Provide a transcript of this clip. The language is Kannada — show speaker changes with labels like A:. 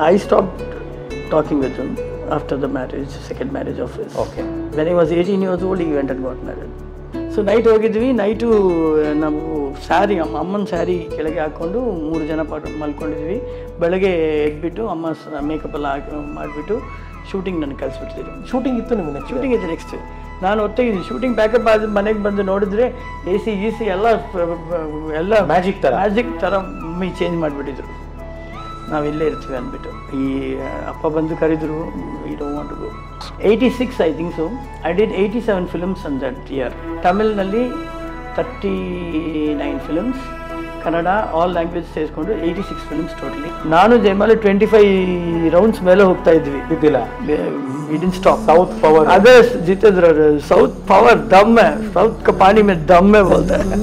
A: I stopped talking with him after the marriage, second marriage of his.
B: Okay.
A: When he was 18 years old, he went and got married. So night ಹೋಗಿದ್ವಿ, ನೈಟು ನಾವು ಸ್ಯಾರಿ ಅಮ್ಮನ ಸ್ಯಾರಿ ಕೆಳಗೆ ಹಾಕ್ಕೊಂಡು 3 ಜನ ಮಲ್ಕೊಂಡಿದ್ವಿ. ಬೆಳಗ್ಗೆ ಎದ್ಬಿಟ್ಟು ಅಮ್ಮ ಮೇಕಪ್ ಎಲ್ಲ ಮಾಡಿಬಿಟ್ಟು ಶೂಟಿಂಗ್ ನನಗೆ ಕಳಿಸ್ಬಿಡ್ತಿದ್ರು.
B: ಶೂಟಿಂಗ್ ಇತ್ತು ನಿಮಗೆ?
A: ಶೂಟಿಂಗ್ ಇತ್ತು ನೆಕ್ಸ್ಟ್. ನಾನು ಹೊತ್ತಿದ್ದೀನಿ ಶೂಟಿಂಗ್ ಪ್ಯಾಕಪ್ ಆದ ಮನೆಗೆ ಬಂದು ನೋಡಿದ್ರೆ AC ಗೀಸಿ ಎಲ್ಲ
B: ಮ್ಯಾಜಿಕ್
A: ಥರ ಮಮ್ಮಿ ಚೇಂಜ್ ಮಾಡಿಬಿಟ್ಟಿದ್ರು. ನಾವು ಇಲ್ಲೇ ಇರ್ತೀವಿ ಅಂದ್ಬಿಟ್ಟು. ಈ ಅಪ್ಪ ಬಂದು ಕರೆದ್ರು, we don't want to go. 86 I think so. I did 87 films on that year. ತಮಿಳ್ನಲ್ಲಿ 39 ಫಿಲ್ಮ್ಸ್, ಕನ್ನಡ ಆಲ್ ಲ್ಯಾಂಗ್ವೇಜ್ ಸೇರಿಸ್ಕೊಂಡು 86 ಫಿಲ್ಮ್ಸ್ ಟೋಟಲಿ. ನಾನು ಜಯಮಾಲಿ 25 ರೌಂಡ್ಸ್ ಮೇಲೆ ಹೋಗ್ತಾ ಇದ್ವಿ.
B: ಬಿದ್ದಿಲ್ಲ?
A: We didn't stop.
B: South power
A: ಅದೇ ಜಿತೇಂದ್ರ ಸೌತ್ ಪವರ್ ದಮ್ है, साउथ का पानी में दम है बोलता है.